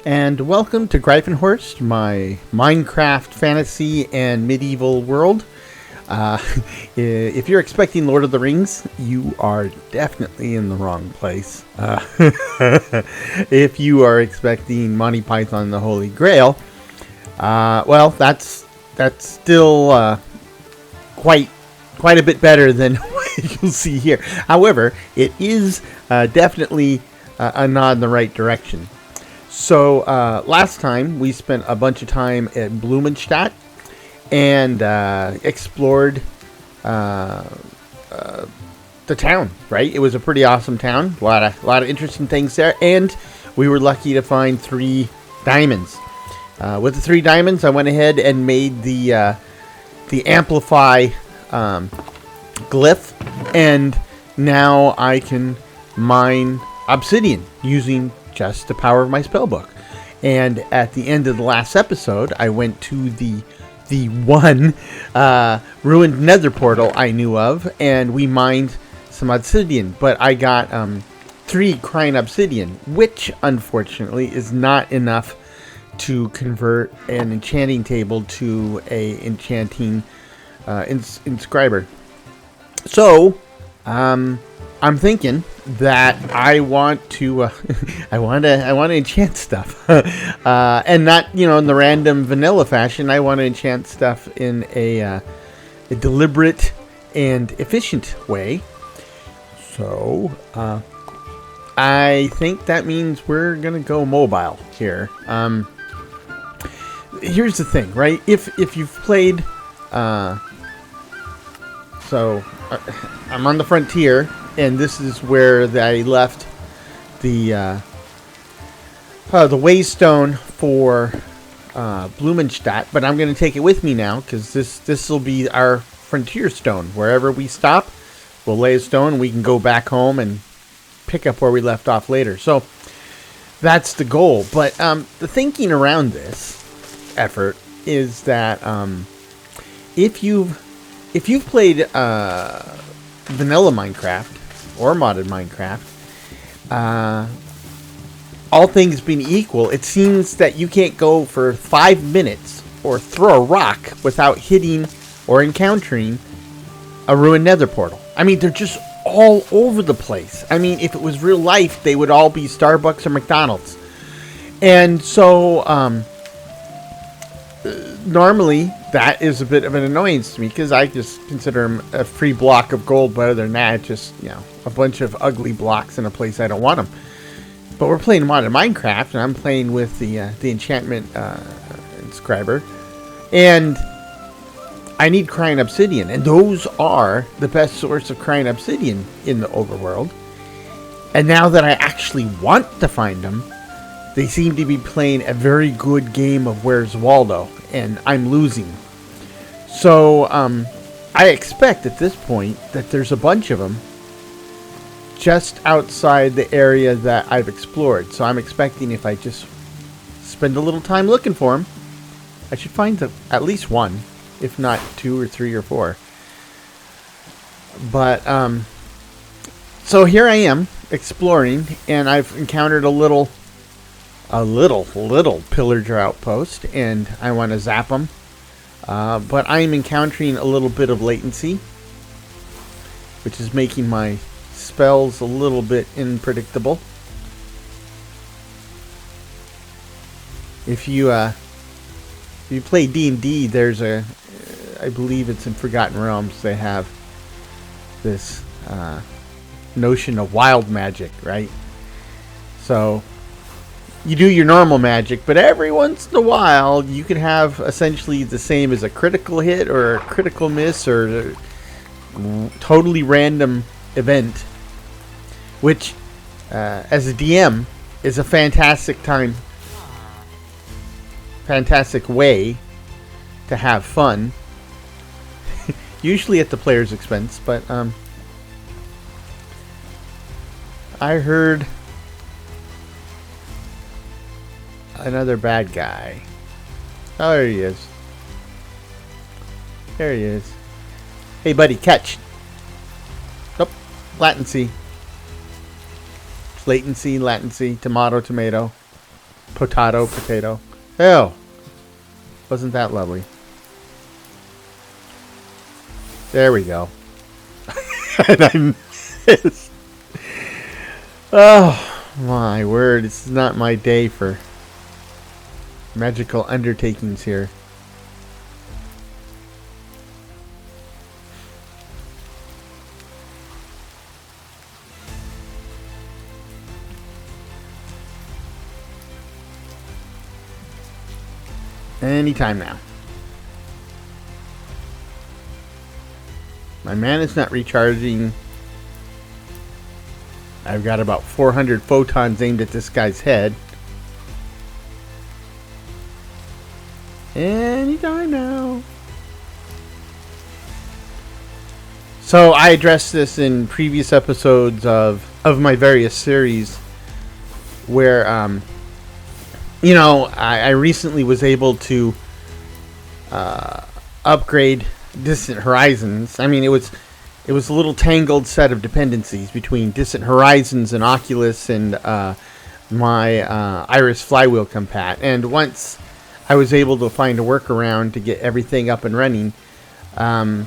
and welcome to Greifenhorst, my Minecraft fantasy and medieval world. If you're expecting Lord of the Rings, you are definitely in the wrong place. If you are expecting Monty Python and the Holy Grail, well, that's still quite a bit better than what you'll see here. However, it is definitely a nod in the right direction. So last time we spent a bunch of time at Blumenstadt and explored the town. Right, it was a pretty awesome town. A lot of interesting things there, and we were lucky to find 3 diamonds. With the 3 diamonds, I went ahead and made the amplify glyph, and now I can mine obsidian using just the power of my spellbook. And at the end of the last episode, I went to the one ruined nether portal I knew of, and we mined some obsidian. But I got 3 crying obsidian, which unfortunately is not enough to convert an enchanting table to a enchanting inscriber. So I'm thinking that I want to I want to enchant stuff, and not in the random vanilla fashion. I want to enchant stuff in a deliberate and efficient way. So I think that means we're gonna go mobile here. Here's the thing, right? If you've played, I'm on the frontier. And this is where I left the waystone for Blumenstadt, but I'm going to take it with me now because this will be our frontier stone. Wherever we stop, we'll lay a stone, and we can go back home and pick up where we left off later. So that's the goal. But the thinking around this effort is that if you've played vanilla Minecraft or modded Minecraft, all things being equal, it seems that you can't go for 5 minutes or throw a rock without hitting or encountering a ruined nether portal. I mean, they're just all over the place. I mean, if it was real life, they would all be Starbucks or McDonald's. And so normally that is a bit of an annoyance to me because I just consider them a free block of gold, but other than that, just a bunch of ugly blocks in a place I don't want them. But we're playing modded Minecraft, and I'm playing with the enchantment inscriber, and I need crying obsidian, and those are the best source of crying obsidian in the overworld. And now that I actually want to find them, they seem to be playing a very good game of Where's Waldo, and I'm losing. So I expect at this point that there's a bunch of them just outside the area that I've explored. So I'm expecting if I just spend a little time looking for them, I should find at least one, if not 2 or 3 or 4. But so here I am exploring, and I've encountered a little pillager outpost, and I want to zap them. But I'm encountering a little bit of latency, which is making my spells a little bit unpredictable. If you play D&D, there's I believe it's in Forgotten Realms, they have this notion of wild magic, right? So you do your normal magic, but every once in a while you can have essentially the same as a critical hit or a critical miss or a totally random event, which as a DM is a fantastic way to have fun. Usually at the player's expense, but I heard another bad guy. Oh, there he is. There he is. Hey, buddy, catch. Nope. Latency. Latency, tomato. Potato. Hell, wasn't that lovely? There we go. And I missed. Oh, my word. This is not my day for magical undertakings here. Anytime now. My mana's not recharging. I've got about 400 photons aimed at this guy's head. Anytime now. So I addressed this in previous episodes of my various series where you know, I recently was able to upgrade Distant Horizons. I mean, it was a little tangled set of dependencies between Distant Horizons and Oculus and my Iris Flywheel compat. And once I was able to find a workaround to get everything up and running, I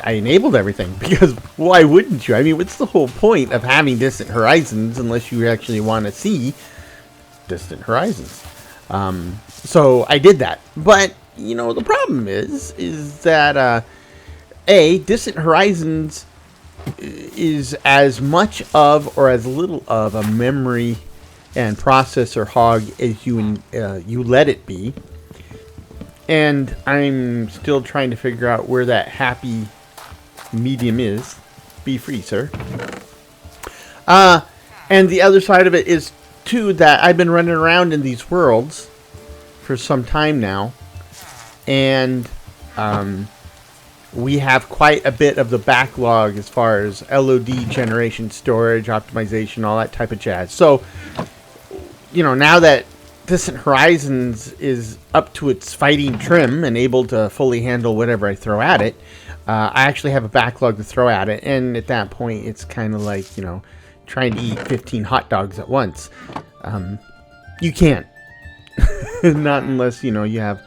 enabled everything, because why wouldn't you? I mean, what's the whole point of having Distant Horizons unless you actually want to see Distant Horizons? So I did that. But, you know, the problem is that Distant Horizons is as much of or as little of a memory and processor hog as you let it be. And I'm still trying to figure out where that happy medium is. Be free, sir. And the other side of it is, too, that I've been running around in these worlds for some time now. And we have quite a bit of the backlog as far as LOD generation, storage, optimization, all that type of jazz. So, you know, now that Distant Horizons is up to its fighting trim and able to fully handle whatever I throw at it, I actually have a backlog to throw at it. And at that point, it's kind of like, you know, trying to eat 15 hot dogs at once. You can't. Not unless, you know, you have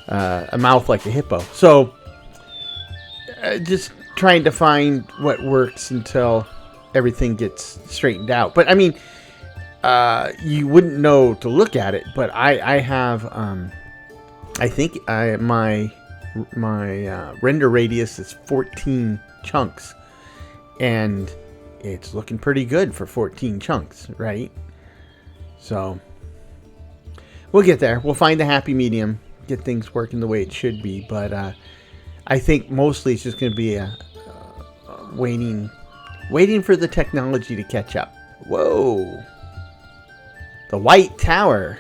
a mouth like a hippo. So, just trying to find what works until everything gets straightened out. But, I mean, you wouldn't know to look at it, but I have, I think my render radius is 14 chunks, and it's looking pretty good for 14 chunks, right? So, we'll get there. We'll find the happy medium, get things working the way it should be, but I think mostly it's just going to be waiting for the technology to catch up. Whoa! The White Tower,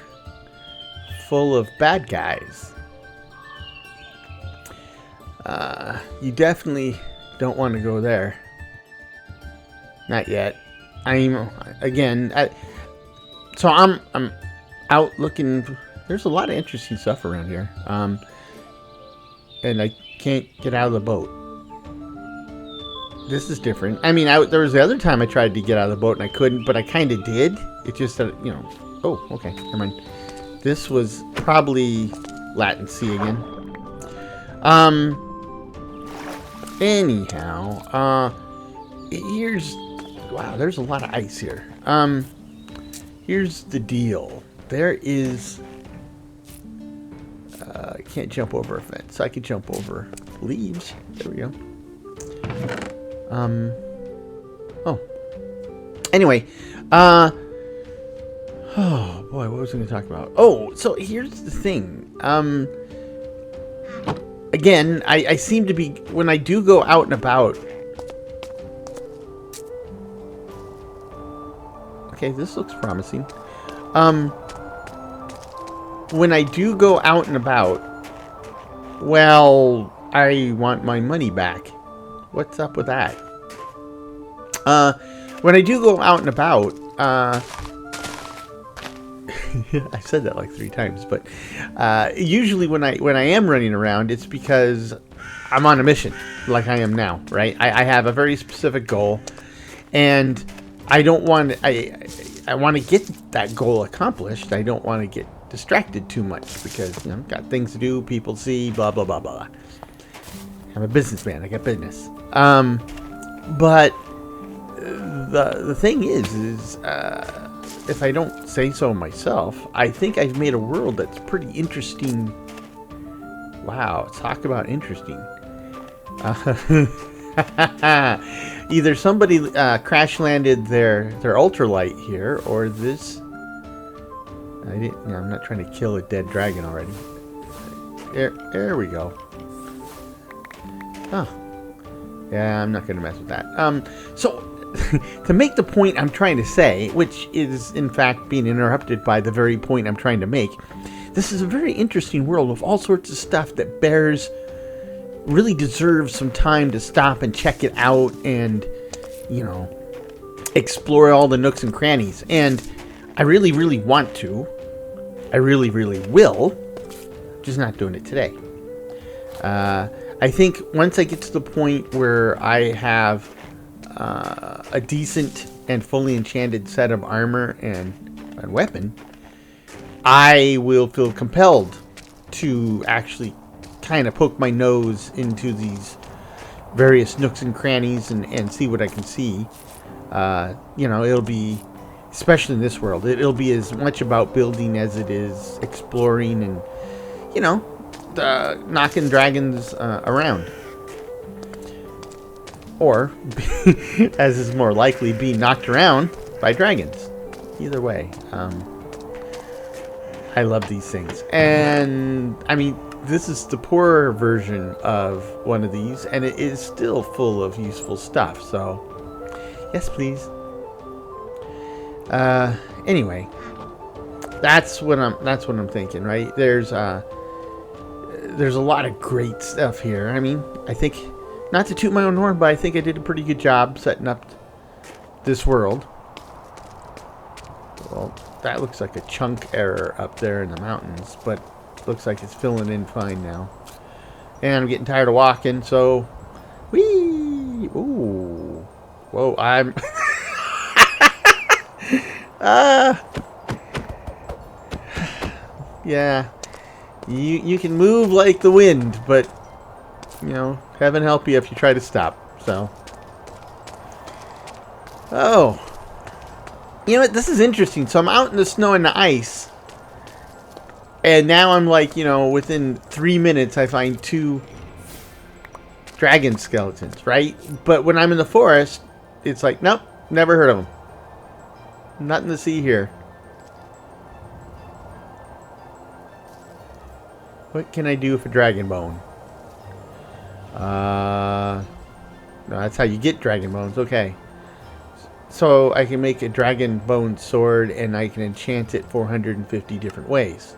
full of bad guys. You definitely don't want to go there. Not yet. I'm out looking. There's a lot of interesting stuff around here. And I can't get out of the boat. This is different. I mean, there was the other time I tried to get out of the boat and I couldn't, but I kind of did. It just, you know. Oh, okay. Never mind. This was probably latency again. Anyhow, here's... Wow, there's a lot of ice here. Here's the deal. There is... I can't jump over a fence. I can jump over leaves. There we go. Oh. Anyway, oh boy, what was I going to talk about? Oh, so here's the thing. Again, I seem to be, when I do go out and about. Okay, this looks promising. When I do go out and about, well, I want my money back. What's up with that? When I do go out and about, I said that like 3 times, but usually when I am running around, it's because I'm on a mission, like I am now, right? I have a very specific goal, and I don't want. I want to get that goal accomplished. I don't want to get distracted too much because, I've got things to do, people see, blah, blah, blah, blah. I'm a businessman. I got business. But the thing is if I don't say so myself, I think I've made a world that's pretty interesting. Wow, talk about interesting. Either somebody crash landed their ultralight here, or this. I'm not trying to kill a dead dragon already. There we go. Oh, yeah, I'm not going to mess with that. So to make the point I'm trying to say, which is in fact being interrupted by the very point I'm trying to make, this is a very interesting world with all sorts of stuff that really deserves some time to stop and check it out and, explore all the nooks and crannies. And I really, really want to. I really, really will. Just not doing it today. I think once I get to the point where I have a decent and fully enchanted set of armor and weapon, I will feel compelled to actually kind of poke my nose into these various nooks and crannies and see what I can see. It'll be, especially in this world, it'll be as much about building as it is exploring and, knocking dragons around. Or, as is more likely, being knocked around by dragons. Either way. I love these things. And, this is the poorer version of one of these, and it is still full of useful stuff. So, yes, please. Anyway, that's what I'm thinking, right? There's a lot of great stuff here. I think, not to toot my own horn, but I think I did a pretty good job setting up this world. Well, that looks like a chunk error up there in the mountains, but looks like it's filling in fine now. And I'm getting tired of walking, so whee! Ooh. Whoa, I'm yeah. You can move like the wind, but heaven help you if you try to stop. So this is interesting. So I'm out in the snow and the ice, and now I'm like, within 3 minutes I find 2 dragon skeletons, right? But when I'm in the forest, it's like, nope, never heard of them. Nothing to see here. What can I do with a dragon bone? No, that's how you get dragon bones. Okay. So I can make a dragon bone sword, and I can enchant it 450 different ways.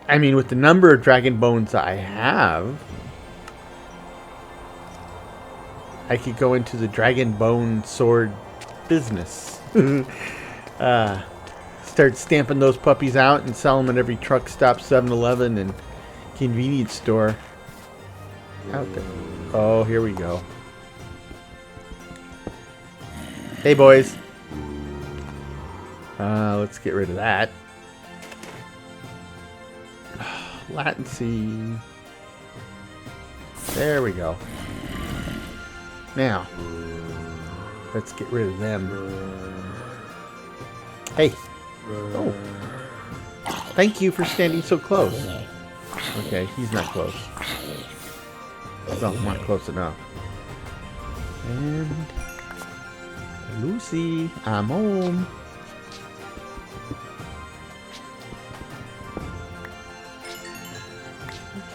With the number of dragon bones I have, I could go into the dragon bone sword business. Start stamping those puppies out and sell them at every truck stop, 7-Eleven, and convenience store out there. Oh, here we go. Hey, boys. Let's get rid of that. Latency. There we go. Now, let's get rid of them. Hey. Oh. Thank you for standing so close. Okay, he's not close. Well, not close enough. And Lucy, I'm home.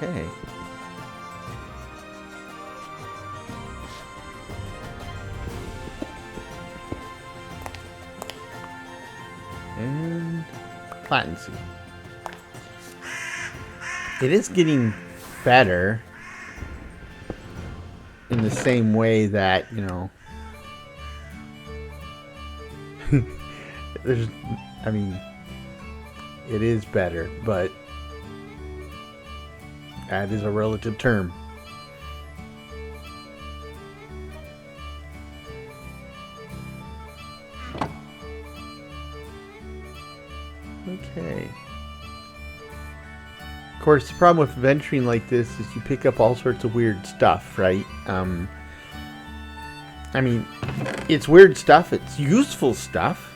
Okay. And latency. It is getting better in the same way that, there's, it is better, but that is a relative term. Okay. Of course, the problem with venturing like this is you pick up all sorts of weird stuff, right? I mean, it's weird stuff. It's useful stuff.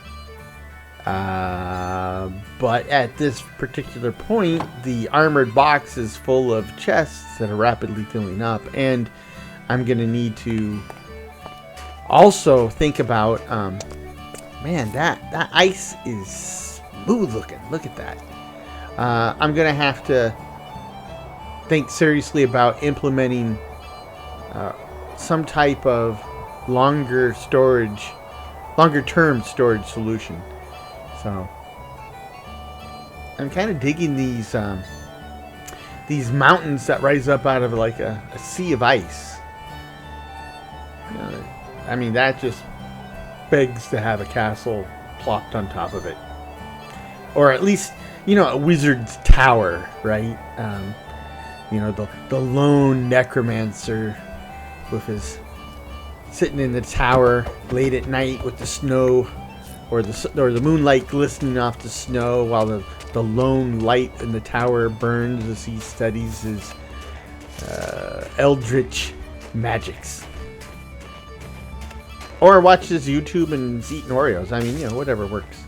But at this particular point, the armored box is full of chests that are rapidly filling up. And I'm going to need to also think about... man, that ice is smooth looking. Look at that. I'm going to have to think seriously about implementing some type of longer term storage solution. So I'm kind of digging these mountains that rise up out of like a sea of ice. I mean, that just begs to have a castle plopped on top of it, or at least, you know, a wizard's tower, right? You know, the lone necromancer with his sitting in the tower late at night with the snow or the moonlight glistening off the snow while the lone light in the tower burns as he studies his eldritch magics. Or watches YouTube and is eating Oreos. I mean, you know, whatever works.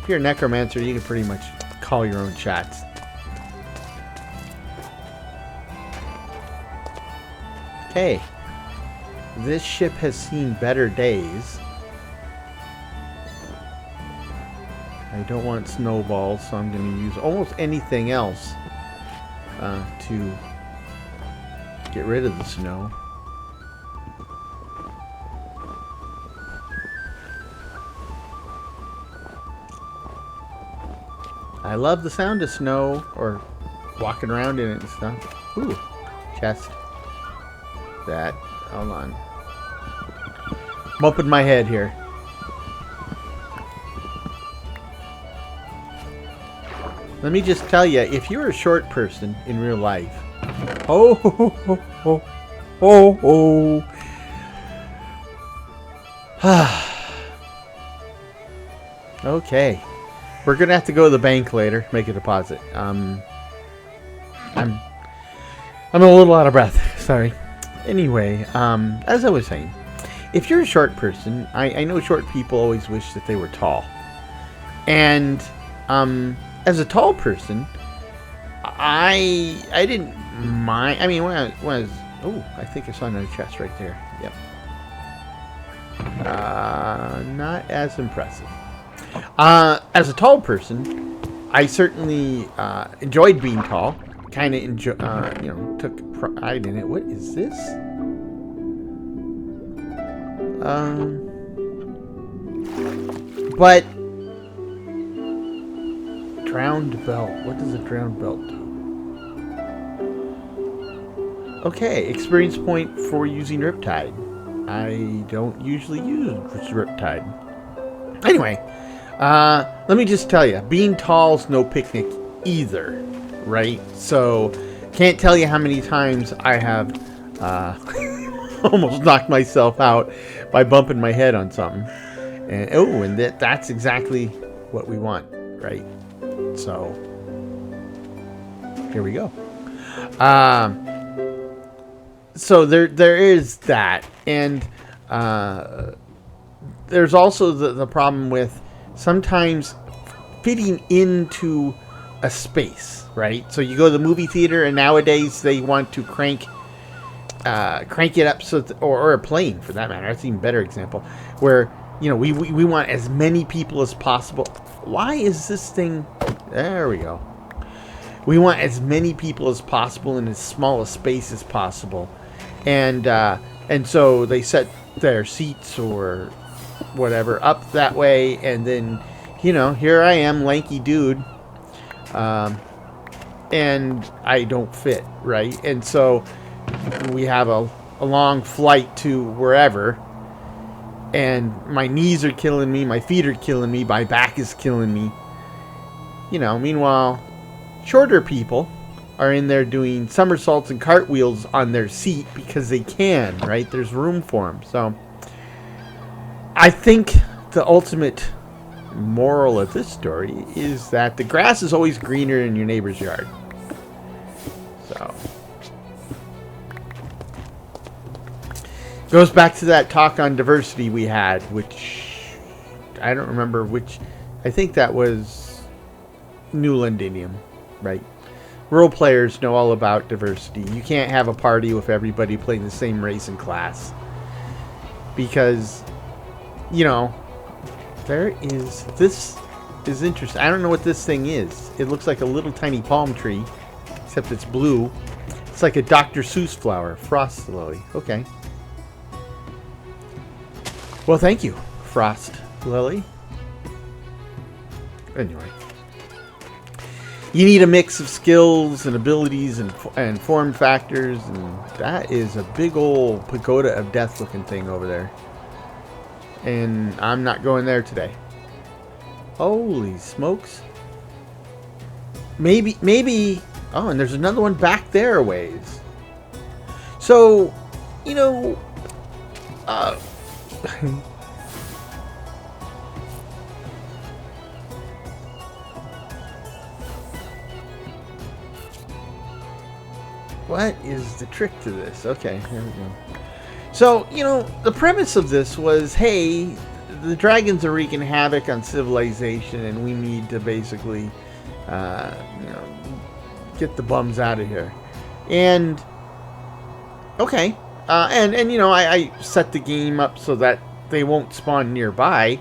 If you're a necromancer, you can pretty much call your own shots. Okay. This ship has seen better days. I don't want snowballs, so I'm going to use almost anything else to get rid of the snow. I love the sound of snow, or walking around in it and stuff. Ooh, chest. That. Hold on. I'm bumping my head here. Let me just tell you, if you're a short person in real life, okay. We're gonna have to go to the bank later, make a deposit. I'm a little out of breath. Sorry. Anyway, as I was saying, if you're a short person, I know short people always wish that they were tall. And as a tall person, I didn't mind. I mean, when I was oh, I think I saw another chest right there. Yep. Not as impressive. As a tall person, I certainly enjoyed being tall. Kind of took pride in it. What is this? But drowned belt. What does a drowned belt do? Okay, experience point for using Riptide. I don't usually use Riptide. Anyway, let me just tell you, being tall's no picnic either, right? So, can't tell you how many times I have almost knocked myself out by bumping my head on something. And that's exactly what we want, right? So, here we go. So there is that, and there's also the problem with sometimes fitting into a space, right? So you go to the movie theater, and nowadays they want to crank it up so or a plane for that matter. That's an even better example, where we want as many people as possible. Why is this thing? There we go. We want as many people as possible in as small a space as possible. And so they set their seats or whatever up that way, and then here I am, lanky dude, and I don't fit, right? And so we have a long flight to wherever, and my knees are killing me, my feet are killing me, my back is killing me. Meanwhile, shorter people are in there doing somersaults and cartwheels on their seat because they can, right? There's room for them. So I think the ultimate moral of this story is that the grass is always greener in your neighbor's yard. So goes back to that talk on diversity we had, which I don't remember which. I think that was New Londinium, right? Role players know all about diversity. You can't have a party with everybody playing the same race and class. Because, you know, this is interesting. I don't know what this thing is. It looks like a little tiny palm tree, except it's blue. It's like a Dr. Seuss flower, frost lily. Okay. Well, thank you, Frost Lily. Anyway. You need a mix of skills and abilities and form factors, and that is a big old pagoda of death looking thing over there. And I'm not going there today. Holy smokes. Maybe, oh, and there's another one back there a ways. So, you know, what is the trick to this? Okay, here we go. So, you know, the premise of this was, hey, the dragons are wreaking havoc on civilization, and we need to basically, you know, get the bums out of here. And, okay, and you know, I set the game up so that they won't spawn nearby.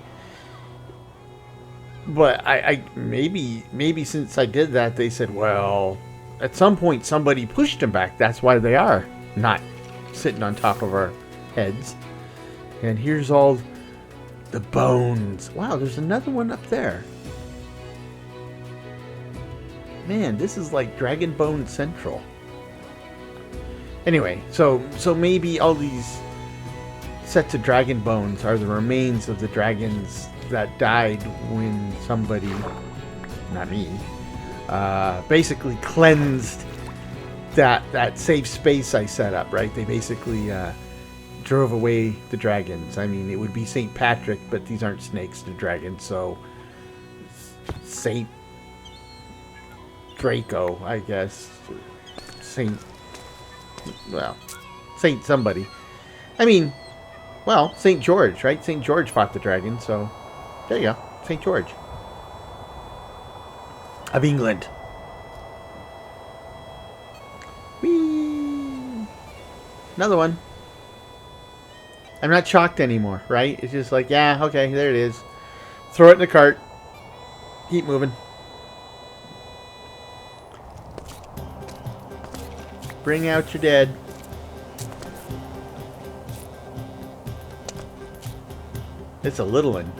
But I maybe since I did that, they said, well, at some point somebody pushed them back. That's why they are not sitting on top of our heads. And here's all the bones. Wow, there's another one up there. Man, this is like Dragon Bone Central. Anyway, so maybe all these sets of dragon bones are the remains of the dragons that died when somebody, not me, basically cleansed that safe space I set up, right? They basically drove away the dragons. I mean, it would be St. Patrick, but these aren't snakes, they're dragons, so St. Draco, I guess. Saint somebody. I mean, well, St. George, right? St. George fought the dragon, so there you go. St. George of England. Whee! Another one. I'm not shocked anymore, right? It's just like, yeah, okay, there it is. Throw it in the cart. Keep moving. Bring out your dead. It's a little one.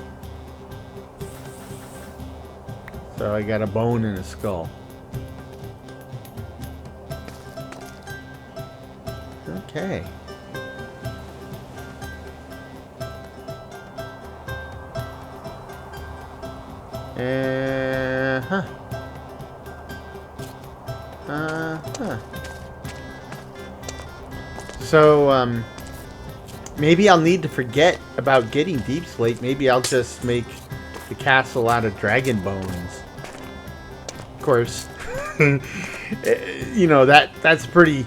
So I got a bone and a skull. Okay. So, maybe I'll need to forget about getting Deep Slate. Maybe I'll just make the castle out of dragon bones. Of course, you know, that's a pretty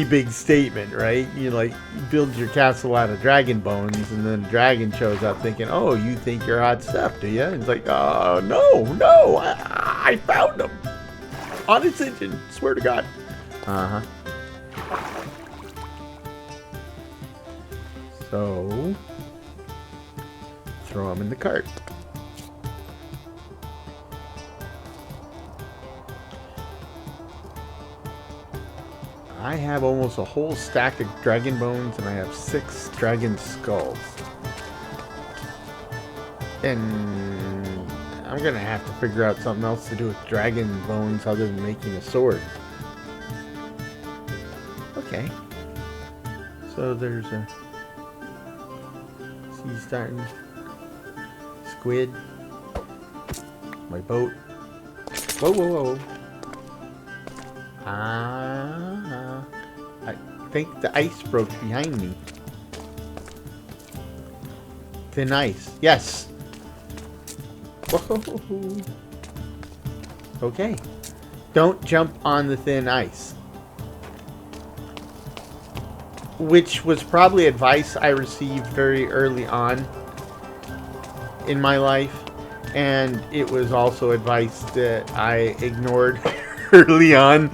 big statement, right? You like build your castle out of dragon bones, and then a dragon shows up thinking, "Oh, you think you're hot stuff, do you?" And it's like, "Oh, no, I found them on its engine. Swear to God." So throw them in the cart. I have almost a whole stack of dragon bones, and I have 6 dragon skulls. And I'm gonna have to figure out something else to do with dragon bones other than making a sword. Okay. So there's a sea starting. Squid. My boat. Whoa. I think the ice broke behind me. Thin ice. Yes. Whoa. Okay. Don't jump on the thin ice. Which was probably advice I received very early on in my life. And it was also advice that I ignored early on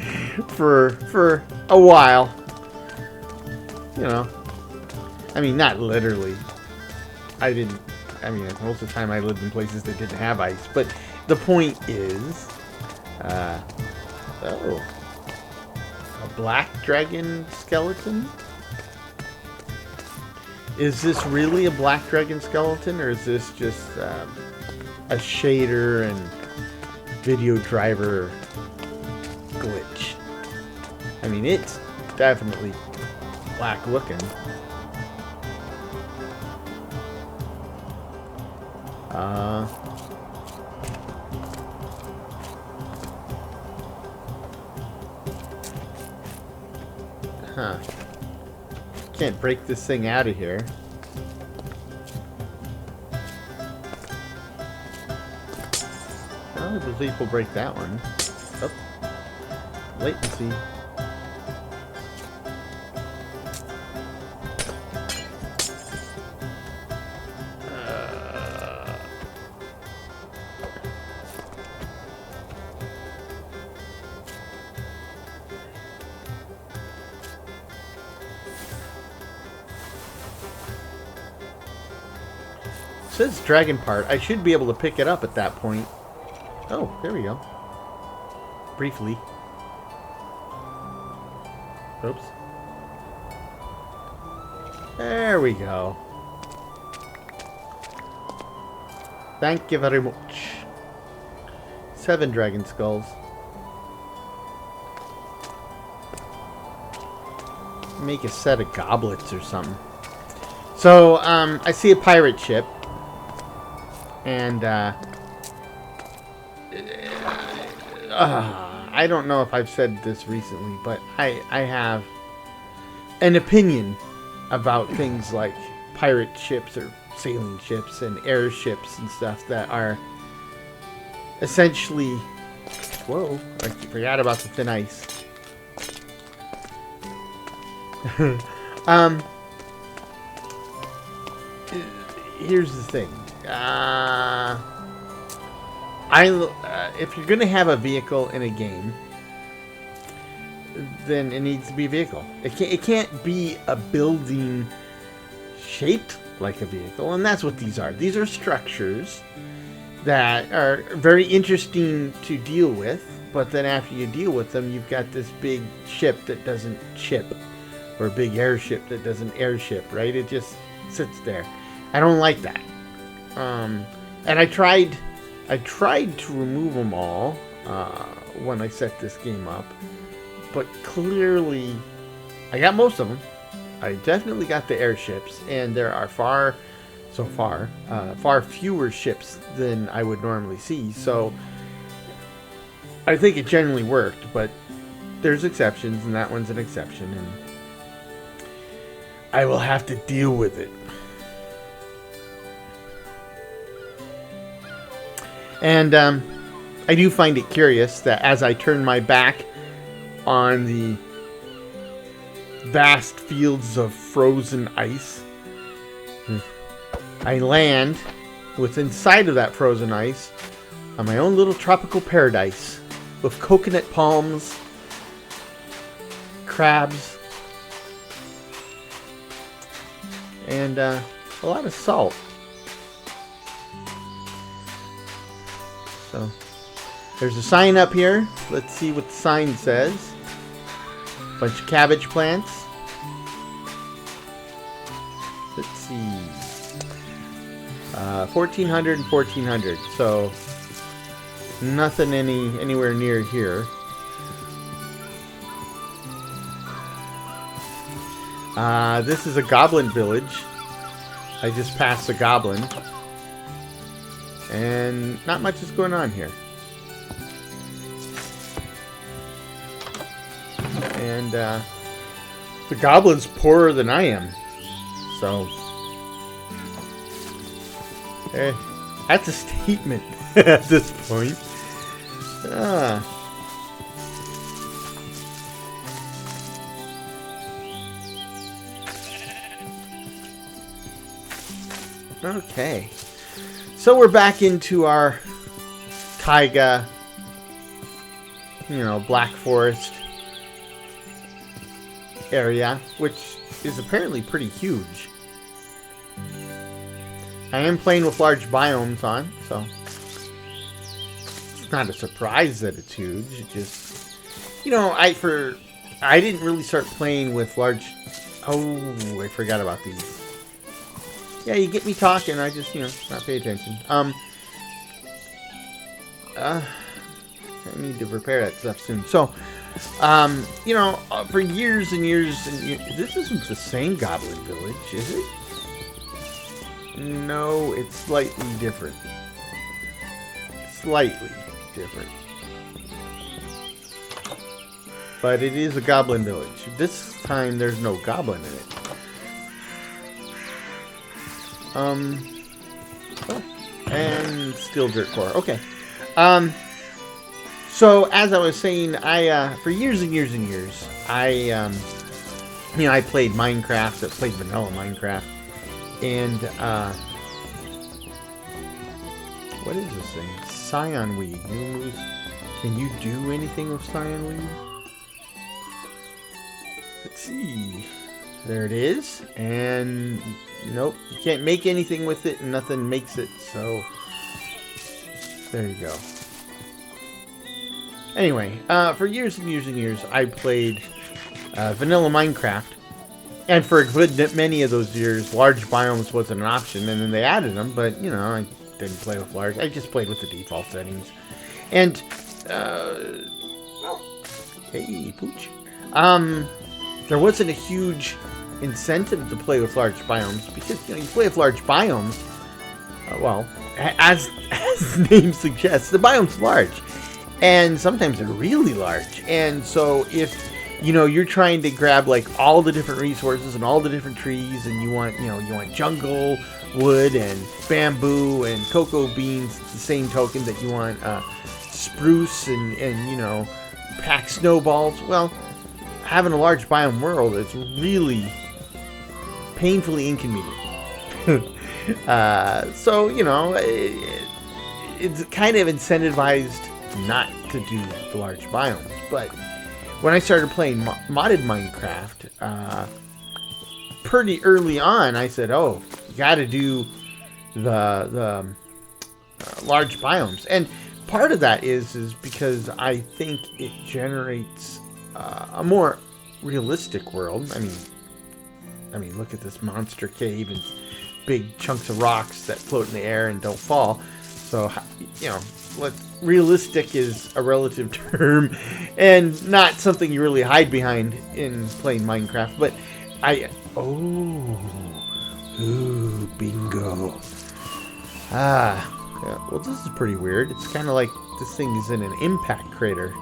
for a while. You know. I mean, not literally. I mean, most of the time I lived in places that didn't have ice. But the point is... oh. A black dragon skeleton? Is this really a black dragon skeleton? Or is this just a shader and video driver glitch? I mean, it's definitely black looking. Can't break this thing out of here. I believe we'll break that one. Oh. Latency. It says dragon part. I should be able to pick it up at that point. Oh, there we go. Briefly. Oops. There we go. Thank you very much. 7 dragon skulls. Make a set of goblets or something. So, I see a pirate ship. And, I don't know if I've said this recently, but I have an opinion about things like pirate ships or sailing ships and airships and stuff that are essentially... Whoa, I forgot about the thin ice. Here's the thing. If you're going to have a vehicle in a game, then it needs to be a vehicle. It can't be a building shaped like a vehicle, and that's what these are. These are structures that are very interesting to deal with, but then after you deal with them, you've got this big ship that doesn't ship, or a big airship that doesn't airship, right? It just sits there. I don't like that. And I tried to remove them all when I set this game up, but clearly I got most of them. I definitely got the airships, and there are far fewer ships than I would normally see. So I think it generally worked, but there's exceptions, and that one's an exception, and I will have to deal with it. And I do find it curious that as I turn my back on the vast fields of frozen ice, I land with inside of that frozen ice on my own little tropical paradise with coconut palms, crabs, and a lot of salt. So, there's a sign up here. Let's see what the sign says. Bunch of cabbage plants. Let's see. 1400 and 1400. So, nothing anywhere near here. This is a goblin village. I just passed a goblin. And not much is going on here. And the goblin's poorer than I am. So That's a statement at this point. Okay. So we're back into our taiga, Black Forest area, which is apparently pretty huge. I am playing with large biomes on, so it's not a surprise that it's huge. It just, I didn't really start playing with large. Oh, I forgot about these. Yeah, you get me talking. I just, not pay attention. I need to prepare that stuff soon. So, for years and years and years, this isn't the same Goblin Village, is it? No, it's slightly different. Slightly different. But it is a Goblin Village. This time, there's no goblin in it. And still dirt core. Okay. So as I was saying, I for years and years and years, I played Minecraft. I played vanilla Minecraft, and what is this thing? Scion weed. Can you do anything with scion weed? Let's see. There it is, and nope, you can't make anything with it, and nothing makes it, so there you go. Anyway, for years and years and years, I played vanilla Minecraft, and for a good many of those years, large biomes wasn't an option, and then they added them, but, I didn't play with large. I just played with the default settings. And, hey, pooch. There wasn't a huge incentive to play with large biomes, because, you play with large biomes, well, as the name suggests, the biome's large. And sometimes they're really large. And so if, you're trying to grab, like, all the different resources and all the different trees, and you want jungle, wood, and bamboo, and cocoa beans, it's the same token that you want spruce and pack snowballs. Well, having a large biome world is really painfully inconvenient. So, it's kind of incentivized not to do the large biomes. But when I started playing modded Minecraft, pretty early on, I said, oh, you got to do the large biomes. And part of that is because I think it generates a more realistic world. I mean, look at this monster cave and big chunks of rocks that float in the air and don't fall. So, realistic is a relative term and not something you really hide behind in playing Minecraft. But bingo. Yeah, well, this is pretty weird. It's kind of like this thing is in an impact crater.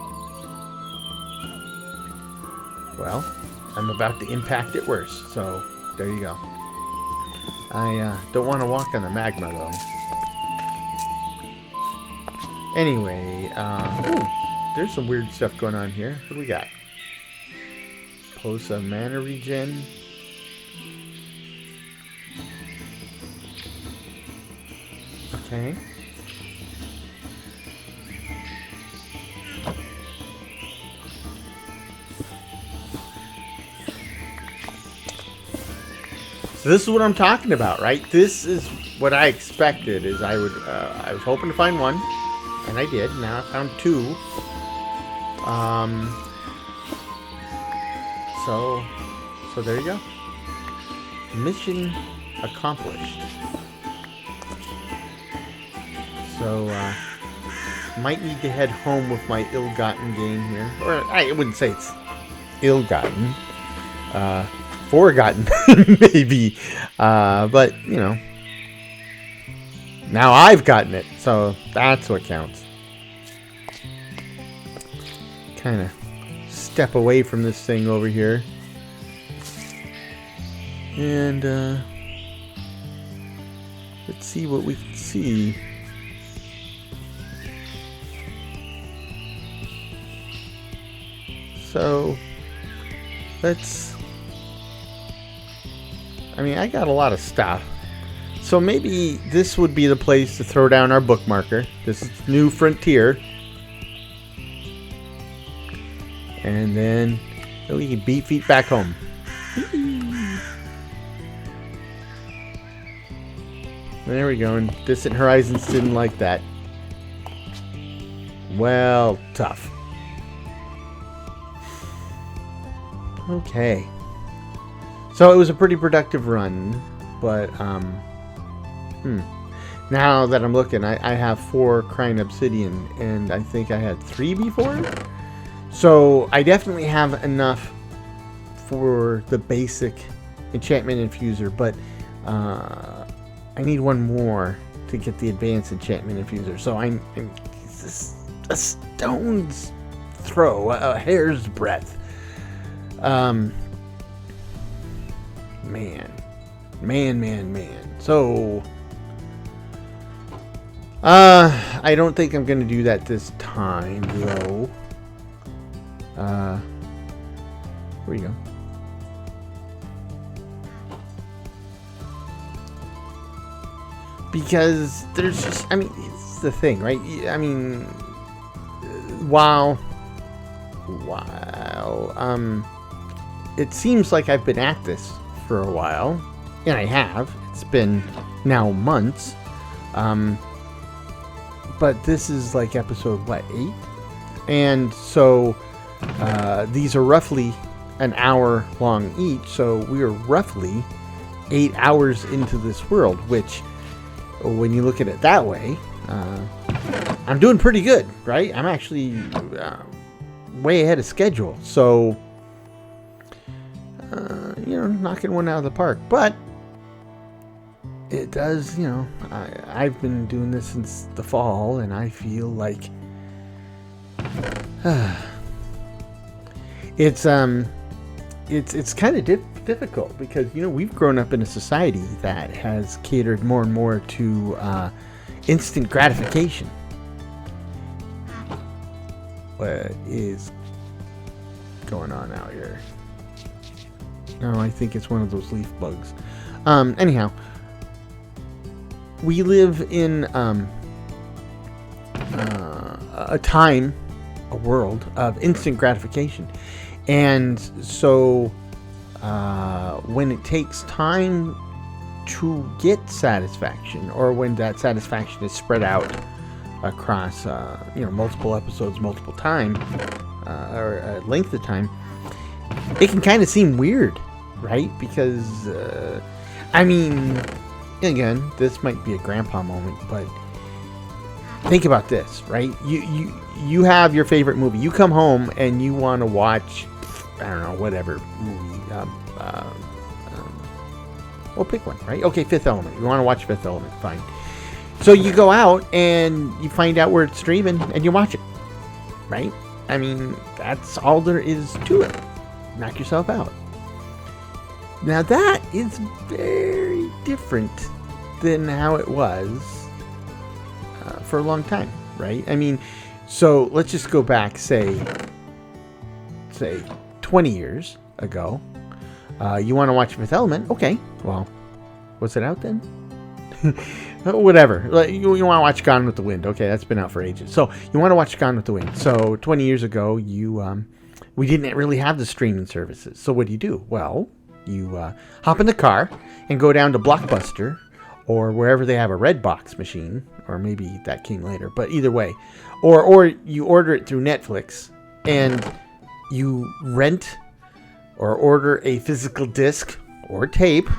Well, I'm about to impact it worse, so there you go. I don't want to walk on the magma, though. Anyway, there's some weird stuff going on here. What do we got? Posa mana regen. Okay. So this is what I'm talking about, right? This is what I expected. Is I was hoping to find one, and I did. Now I found two. So there you go. Mission accomplished. So might need to head home with my ill-gotten gain here, or I wouldn't say it's ill-gotten. Forgotten, maybe. But, now I've gotten it, so that's what counts. Kind of step away from this thing over here. And, let's see what we can see. So let's... I mean, I got a lot of stuff. So maybe this would be the place to throw down our bookmarker. This is New Frontier. And then we can beat feet back home. There we go. And Distant Horizons didn't like that. Well, tough. Okay. So it was a pretty productive run, but now that I'm looking, I have 4 Crying Obsidian, and I think I had 3 before. So I definitely have enough for the basic enchantment infuser, but I need 1 more to get the advanced enchantment infuser. So I'm a stone's throw, a hair's breadth. Man. So, I don't think I'm gonna do that this time, though. Where you go? Because there's just, I mean, it's the thing, right? I mean, while it seems like I've been at this for a while, and I have. It's been now months. But this is like episode, what, 8? And so these are roughly an hour long each, so we are roughly 8 hours into this world, which, when you look at it that way, I'm doing pretty good, right? I'm actually way ahead of schedule, so knocking one out of the park. But it does, I've been doing this since the fall, and I feel like it's kind of difficult because we've grown up in a society that has catered more and more to instant gratification. What is going on out here? No, I think it's one of those leaf bugs. Anyhow, we live in a world of instant gratification. And so when it takes time to get satisfaction, or when that satisfaction is spread out across multiple episodes, multiple time, or a length of time, it can kind of seem weird, right? Because I mean, again, this might be a grandpa moment, but think about this, right? You have your favorite movie. You come home and you want to watch, I don't know, whatever movie. Well, pick one, right? Okay, Fifth Element. You want to watch Fifth Element, fine. So you go out and you find out where it's streaming and you watch it, right? I mean, that's all there is to it. Knock yourself out. Now that is very different than how it was for a long time, right? I mean, so let's just go back, say 20 years ago. You want to watch Fifth Element? Okay, well, was it out then? Whatever. You want to watch Gone with the Wind? Okay, that's been out for ages. So you want to watch Gone with the Wind. So 20 years ago, we didn't really have the streaming services. So what do? Well, you hop in the car and go down to Blockbuster or wherever they have a Redbox machine, or maybe that came later. But either way, or you order it through Netflix and you rent or order a physical disc or tape,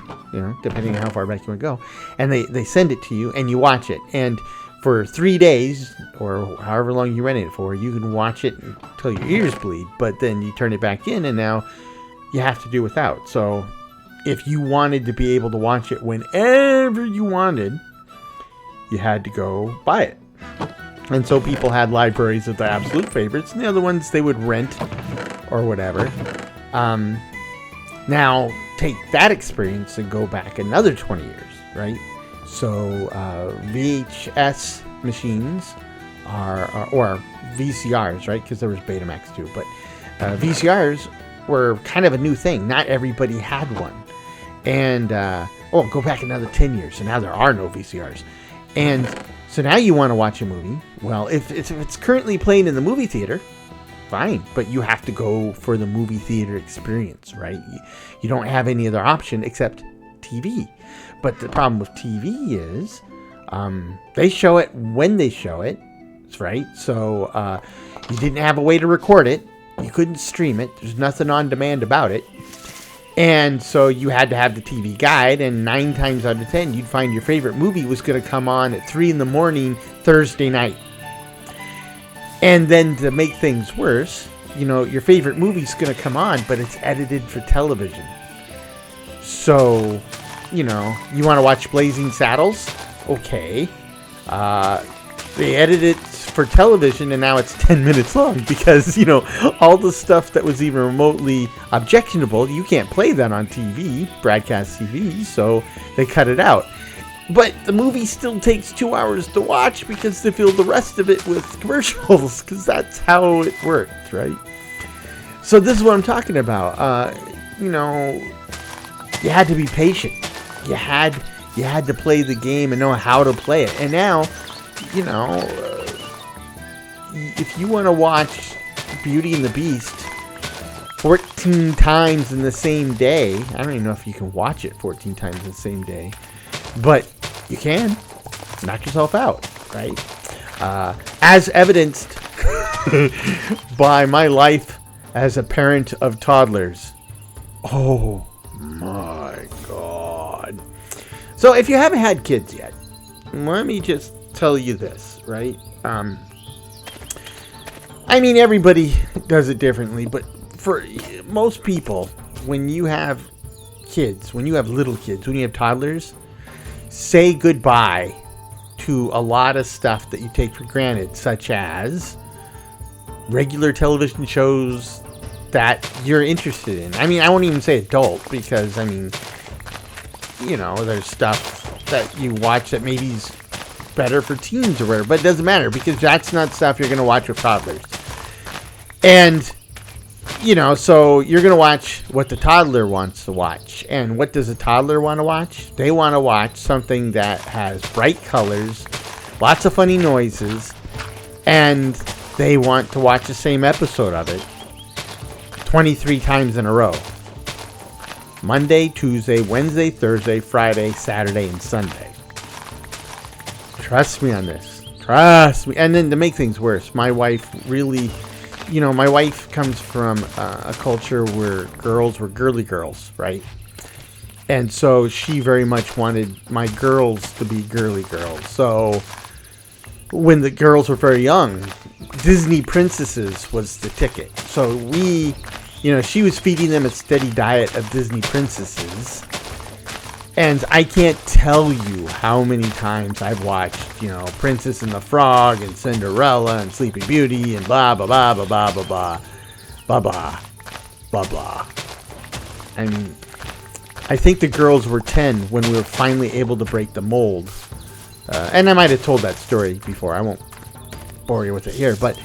depending on how far back you want to go, and they send it to you and you watch it. And for 3 days, or however long you rent it for, you can watch it until your ears bleed, but then you turn it back in and now you have to do without. So if you wanted to be able to watch it whenever you wanted, you had to go buy it. And so people had libraries of their absolute favorites, and the other ones they would rent or whatever. Now, take that experience and go back another 20 years, right? So VHS machines or VCRs, right? Because there was Betamax too. But VCRs were kind of a new thing. Not everybody had one. And, go back another 10 years, and now there are no VCRs. And so now you want to watch a movie. Well, if it's currently playing in the movie theater, fine. But you have to go for the movie theater experience, right? You don't have any other option except TV. But the problem with TV is they show it when they show it, right? So you didn't have a way to record it. You couldn't stream it. There's nothing on demand about it. And so you had to have the TV guide, and 9 times out of 10, you'd find your favorite movie was going to come on at 3 a.m. Thursday night. And then to make things worse, your favorite movie's going to come on, but it's edited for television. So, you want to watch Blazing Saddles? Okay. They edited it for television, and now it's 10 minutes long because, all the stuff that was even remotely objectionable, you can't play that on TV, broadcast TV, so they cut it out. But the movie still takes 2 hours to watch because they fill the rest of it with commercials, because that's how it worked, right? So this is what I'm talking about. You had to be patient. You had to play the game and know how to play it. And now, if you want to watch Beauty and the Beast 14 times in the same day, I don't even know if you can watch it 14 times in the same day, but you can. Knock yourself out, right? As evidenced by my life as a parent of toddlers. Oh my God. So if you haven't had kids yet, let me just tell you this, right? Everybody does it differently, but for most people, when you have kids, when you have little kids, when you have toddlers, say goodbye to a lot of stuff that you take for granted, such as regular television shows that you're interested in. I won't even say adult, because, there's stuff that you watch that maybe is better for teens or whatever, but it doesn't matter, because that's not stuff you're going to watch with toddlers. And, so you're going to watch what the toddler wants to watch. And what does a toddler want to watch? They want to watch something that has bright colors, lots of funny noises, and they want to watch the same episode of it 23 times in a row. Monday, Tuesday, Wednesday, Thursday, Friday, Saturday, and Sunday. Trust me on this. Trust me. And then to make things worse, my wife really... my wife comes from a culture where girls were girly girls, right? And so she very much wanted my girls to be girly girls. So when the girls were very young, Disney princesses was the ticket. So she was feeding them a steady diet of Disney princesses. And I can't tell you how many times I've watched, Princess and the Frog and Cinderella and Sleeping Beauty and blah, blah, blah, blah, blah, blah, blah, blah, blah, blah, blah. I think the girls were 10 when we were finally able to break the mold. And I might have told that story before. I won't bore you with it here, but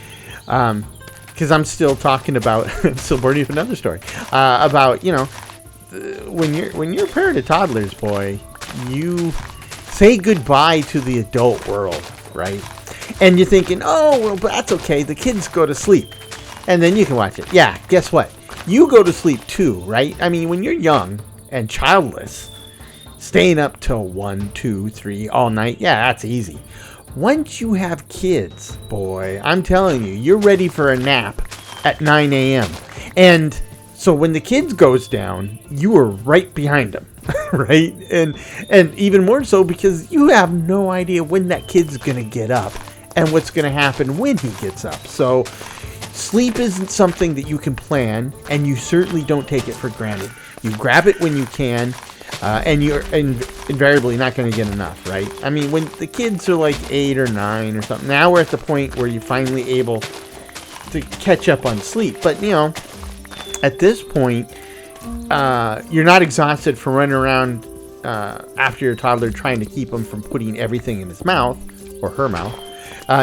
because I'm still talking about, I'm still boring you with another story about, when you're a parent of toddlers, boy, you say goodbye to the adult world, right? And you're thinking, oh, well, that's okay. The kids go to sleep, and then you can watch it. Yeah, guess what? You go to sleep too, right? When you're young and childless, staying up till 1, 2, 3 all night, yeah, that's easy. Once you have kids, boy, I'm telling you, you're ready for a nap at 9 a.m. And so when the kids goes down, you are right behind them, right? And even more so because you have no idea when that kid's going to get up and what's going to happen when he gets up. So sleep isn't something that you can plan, and you certainly don't take it for granted. You grab it when you can, and you're invariably not going to get enough, right? When the kids are like 8 or 9 or something, now we're at the point where you're finally able to catch up on sleep. But, at this point, you're not exhausted from running around after your toddler trying to keep him from putting everything in his mouth or her mouth.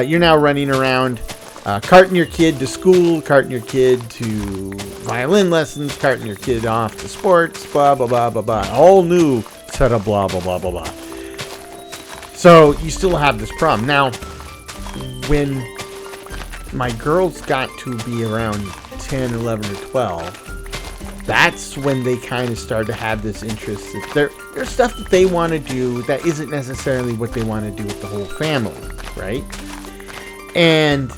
You're now running around carting your kid to school, carting your kid to violin lessons, carting your kid off to sports, blah, blah, blah, blah, blah. All new set of blah, blah, blah, blah, blah. So you still have this problem. Now, when my girls got to be around 10, 11, or 12, that's when they kind of started to have this interest. There's stuff that they want to do that isn't necessarily what they want to do with the whole family, right? And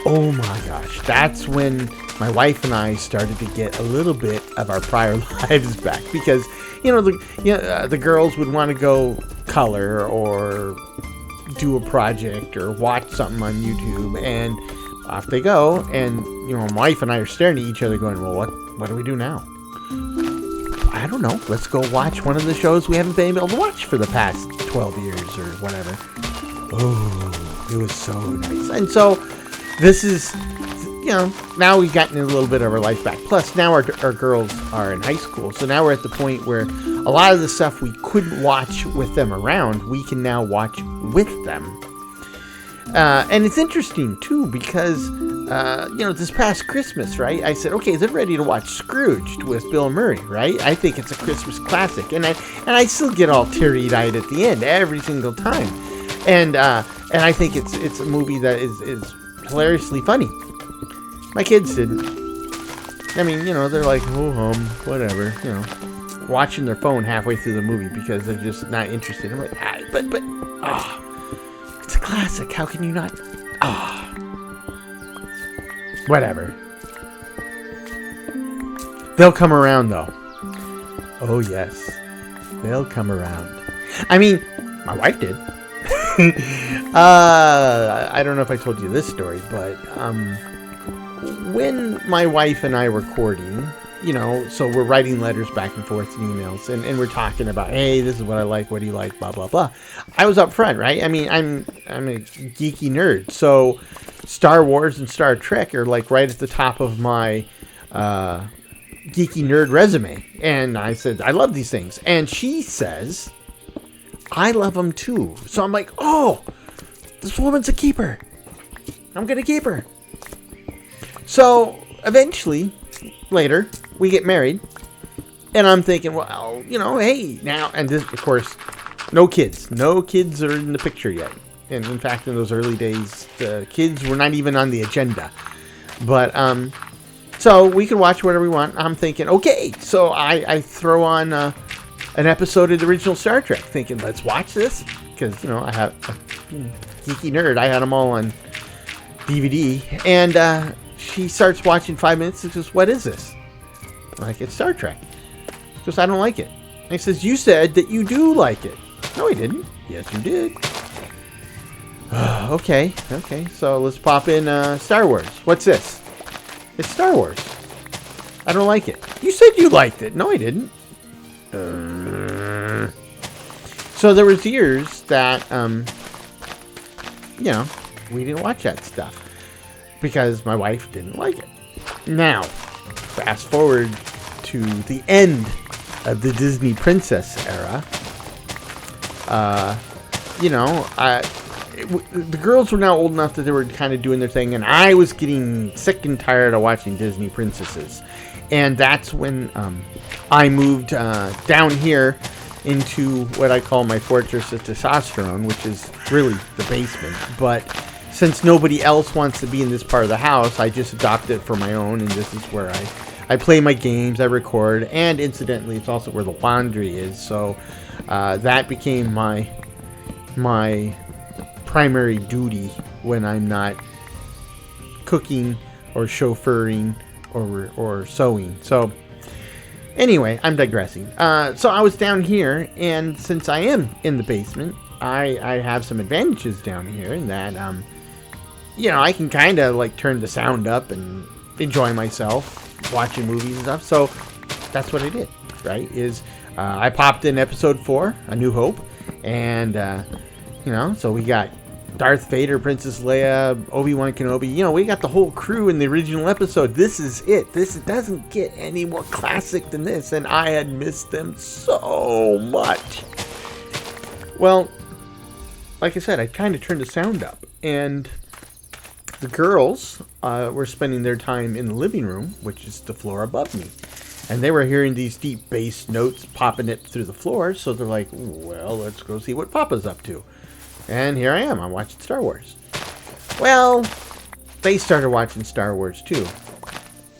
oh my gosh, that's when my wife and I started to get a little bit of our prior lives back, because the girls would want to go color or do a project or watch something on YouTube, and off they go. And my wife and I are staring at each other going, well, what do we do now? I don't know. Let's go watch one of the shows we haven't been able to watch for the past 12 years or whatever. Oh, it was so nice. And so this is, now we've gotten a little bit of our life back. Plus, now our girls are in high school. So now we're at the point where a lot of the stuff we couldn't watch with them around, we can now watch with them. And it's interesting, too, because, this past Christmas, right, I said, okay, they're ready to watch Scrooged with Bill Murray, right? I think it's a Christmas classic. And I still get all teary-eyed at the end every single time. And I think it's a movie that is hilariously funny. My kids didn't. I mean, they're like, oh, whatever, watching their phone halfway through the movie because they're just not interested. I'm like, it's a classic. How can you not? Whatever. They'll come around, though. Oh, yes. They'll come around. I mean, my wife did. I don't know if I told you this story, but when my wife and I were courting, so we're writing letters back and forth and emails, and we're talking about, hey, this is what I like, what do you like, blah, blah, blah. I was up front, right? I mean, I'm a geeky nerd, so Star Wars and Star Trek are like right at the top of my geeky nerd resume. And I said, I love these things. And she says, I love them too. So I'm like, oh, this woman's a keeper. I'm going to keep her. So eventually, later, we get married. And I'm thinking, well, hey, now, and this, of course, no kids. No kids are in the picture yet. And in fact, in those early days, the kids were not even on the agenda. But, so we can watch whatever we want. I'm thinking, okay. So I throw on an episode of the original Star Trek, thinking, let's watch this. Because, I have a geeky nerd. I had them all on DVD. And she starts watching 5 minutes and says, what is this? I'm like, it's Star Trek. She goes, I don't like it. And he says, you said that you do like it. No, I didn't. Yes, you did. Okay. So let's pop in Star Wars. What's this? It's Star Wars. I don't like it. You said you liked it. No, I didn't. So there was years that, we didn't watch that stuff because my wife didn't like it. Now, fast forward to the end of the Disney princess era. The girls were now old enough that they were kind of doing their thing, and I was getting sick and tired of watching Disney princesses. And that's when I moved down here into what I call my fortress of testosterone, which is really the basement. But since nobody else wants to be in this part of the house, I just adopted it for my own, and this is where I play my games, I record, and incidentally, it's also where the laundry is. So that became my primary duty when I'm not cooking or chauffeuring or sewing. So anyway, I'm digressing. So I was down here, and since I am in the basement, I have some advantages down here in that, I can kind of like turn the sound up and enjoy myself watching movies and stuff. So that's what I did, right? I popped in episode 4, A New Hope, and so we got Darth Vader, Princess Leia, Obi-Wan Kenobi. We got the whole crew in the original episode. This is it. This doesn't get any more classic than this, and I had missed them so much. Well, like I said, I kind of turned the sound up, and the girls were spending their time in the living room, which is the floor above me. And they were hearing these deep bass notes popping it through the floor, so they're like, well, let's go see what Papa's up to. And here I am, I'm watching Star Wars. Well, they started watching Star Wars too.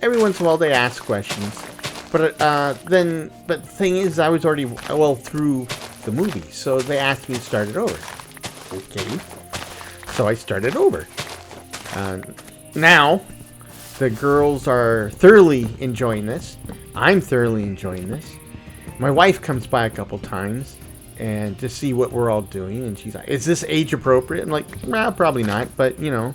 Every once in a while they ask questions, but the thing is, I was already well through the movie, so they asked me to start it over. Okay, so I started over. Now, the girls are thoroughly enjoying this. I'm thoroughly enjoying this. My wife comes by a couple times and to see what we're all doing, and she's like, "Is this age appropriate?" I'm like, "Nah, probably not," but you know,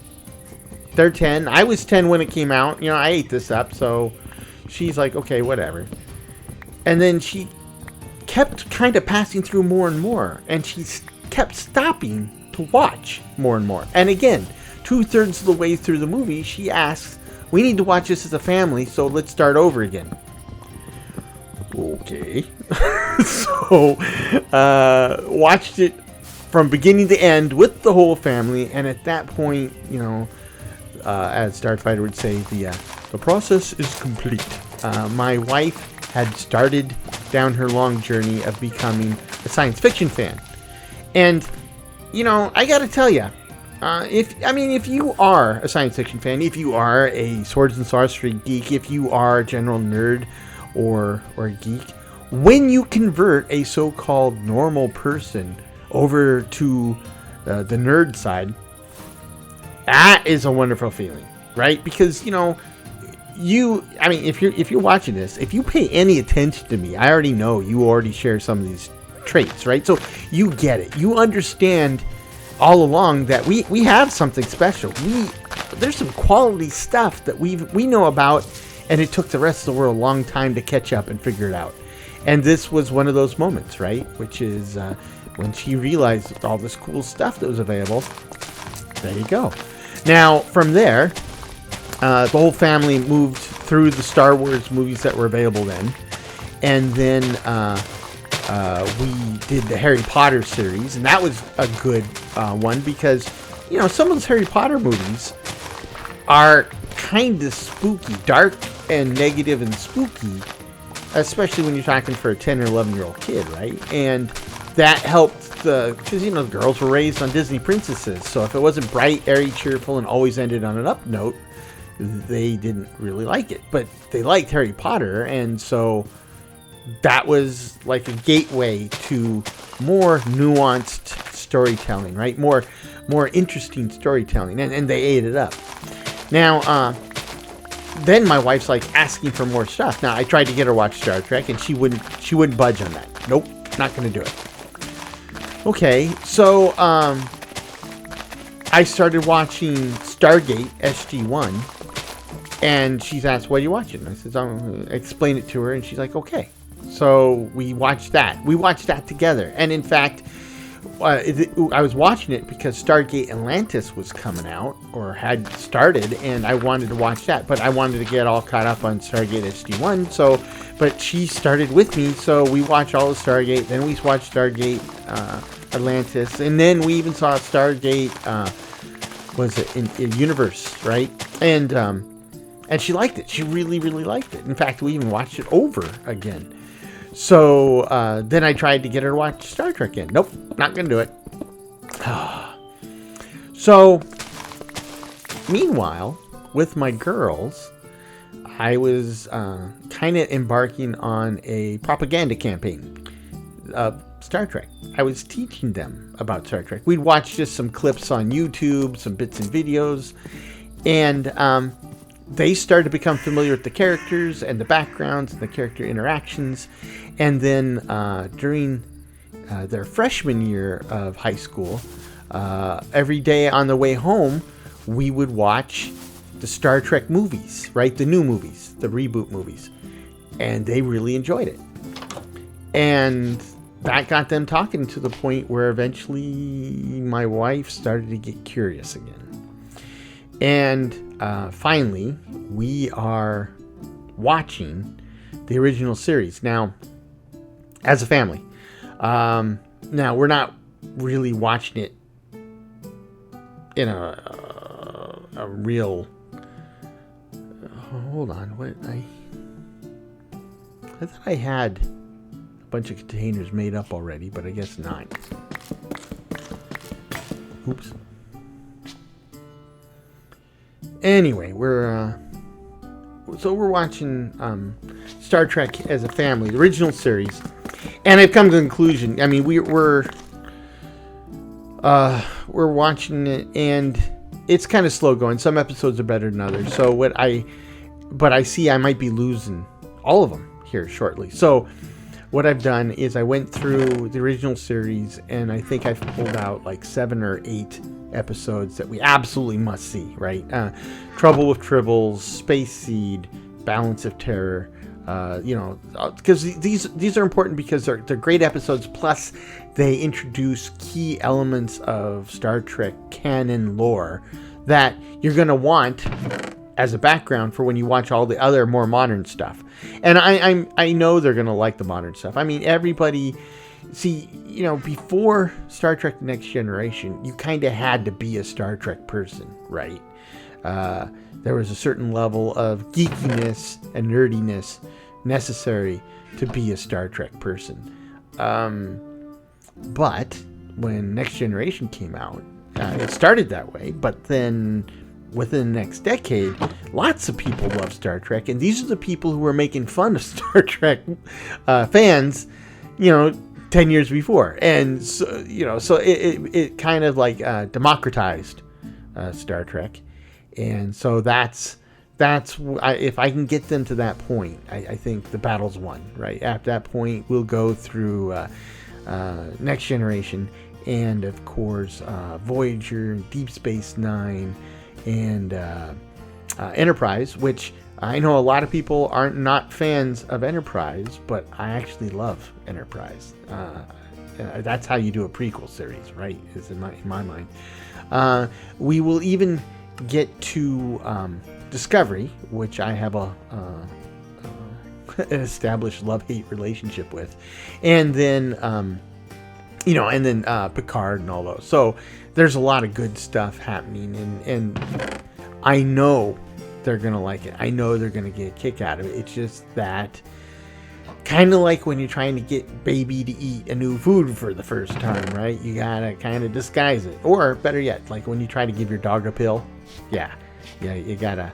they're 10. I was 10 when it came out. You know, I ate this up, so she's like, "Okay, whatever." And then she kept kind of passing through more and more, and she kept stopping to watch more and more. And again, 2/3 of the way through the movie, she asks, "We need to watch this as a family, so let's start over again." Okay. So, watched it from beginning to end with the whole family, and at that point, you know, as Starfighter would say, the process is complete. My wife had started down her long journey of becoming a science fiction fan. And, you know, I gotta tell you, if you are a science fiction fan, if you are a swords and sorcery geek, if you are a general nerd or a geek, when you convert a so-called normal person over to the nerd side, that is a wonderful feeling, right? Because, you know, if you're watching this, if you pay any attention to me, I already know you already share some of these traits, right? So you get it. You understand all along that we have something special. There's some quality stuff that we know about, and it took the rest of the world a long time to catch up and figure it out. And this was one of those moments, right? Which is when she realized all this cool stuff that was available. There you go. Now, from there, the whole family moved through the Star Wars movies that were available then. And then we did the Harry Potter series, and that was a good one because, you know, some of those Harry Potter movies are kind of spooky, dark and negative and spooky, especially when you're talking for a 10 or 11-year-old kid, right? And that helped because, you know, the girls were raised on Disney princesses, so if it wasn't bright, airy, cheerful, and always ended on an up note, they didn't really like it. But they liked Harry Potter, and so that was like a gateway to more nuanced storytelling, right? More interesting storytelling, and they ate it up. Now, then my wife's like asking for more stuff. Now, I tried to get her to watch Star Trek, and she wouldn't budge on that. Nope, not going to do it. Okay, so I started watching Stargate SG-1, and she's asked, "What are you watching?" And I said, "I'll explain it to her," and she's like, "Okay." So we watched that. We watched that together, and in fact, I was watching it because Stargate Atlantis was coming out, or had started, and I wanted to watch that, but I wanted to get all caught up on Stargate SG-1, but she started with me, so we watched all of Stargate, then we watched Stargate Atlantis, and then we even saw Stargate, was it in Universe, right? And she liked it. She really, really liked it. In fact, we even watched it over again. So then I tried to get her to watch Star Trek again. Nope, not going to do it. So, meanwhile, with my girls, I was kind of embarking on a propaganda campaign of Star Trek. I was teaching them about Star Trek. We'd watch just some clips on YouTube, some bits and videos, and they started to become familiar with the characters and the backgrounds and the character interactions. And then during their freshman year of high school, every day on the way home, we would watch the Star Trek movies, right? The new movies, the reboot movies. And they really enjoyed it. And that got them talking to the point where eventually my wife started to get curious again. And finally, we are watching the original series now as a family. Now, we're not really watching it in a real. Hold on, what I thought I had a bunch of containers made up already, but I guess not. Oops. Anyway, we're watching Star Trek as a family, the original series, and I've come to the conclusion. I mean, we're watching it, and it's kind of slow going. Some episodes are better than others. So but I see I might be losing all of them here shortly. So what I've done is I went through the original series, and I think I've pulled out like 7 or 8 episodes that we absolutely must see, right? Trouble with Tribbles, Space Seed, Balance of Terror, because these are important because they're great episodes, plus they introduce key elements of Star Trek canon lore that you're going to want as a background for when you watch all the other more modern stuff. And I know they're going to like the modern stuff. I mean, everybody... See, before Star Trek The Next Generation, you kind of had to be a Star Trek person, right? There was a certain level of geekiness and nerdiness necessary to be a Star Trek person. But when Next Generation came out, it started that way, but then within the next decade, lots of people love Star Trek, and these are the people who were making fun of Star Trek fans, 10 years before. And so it kind of like democratized Star Trek. And so that's if I can get them to that point, I think the battle's won, right? At that point, we'll go through Next Generation, and of course Voyager, Deep Space Nine, and Enterprise, which I know a lot of people aren't not fans of Enterprise, but I actually love Enterprise. That's how you do a prequel series, right? Is in my mind. We will even get to Discovery, which I have an established love-hate relationship with, and then Picard and all those. So there's a lot of good stuff happening, and I know they're gonna like it. I know they're gonna get a kick out of it. It's just that kind of like when you're trying to get baby to eat a new food for the first time, right? You gotta kind of disguise it, or better yet, like when you try to give your dog a pill. Yeah, you gotta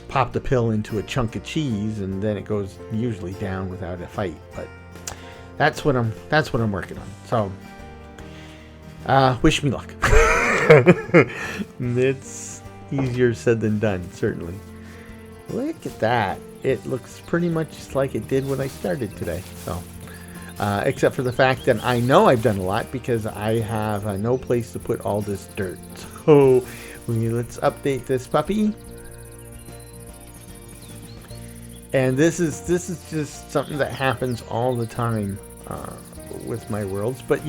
pop the pill into a chunk of cheese, and then it goes usually down without a fight. But that's what I'm working on. So wish me luck. It's easier said than done, certainly. Look at that. It looks pretty much just like it did when I started today. So, except for the fact that I know I've done a lot because I have no place to put all this dirt. So, let's update this puppy. And this is just something that happens all the time with my worlds. But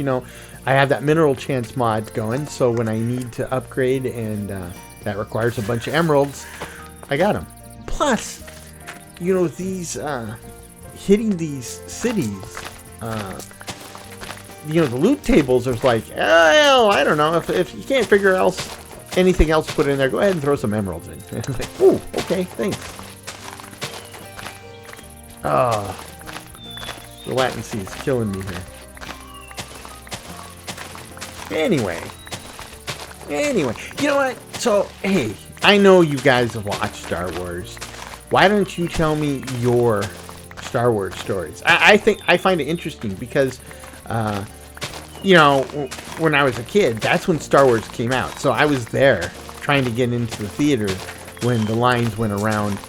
I have that mineral chance mod going, so when I need to upgrade and that requires a bunch of emeralds, I got them. Plus, these hitting these cities, the loot tables are like, oh, I don't know, if you can't figure anything else to put in there, go ahead and throw some emeralds in. It's like, ooh, okay, thanks. The latency is killing me here. Anyway, you know what? So, hey, I know you guys have watched Star Wars. Why don't you tell me your Star Wars stories? I find it interesting because, when I was a kid, that's when Star Wars came out. So I was there trying to get into the theater when the lines went around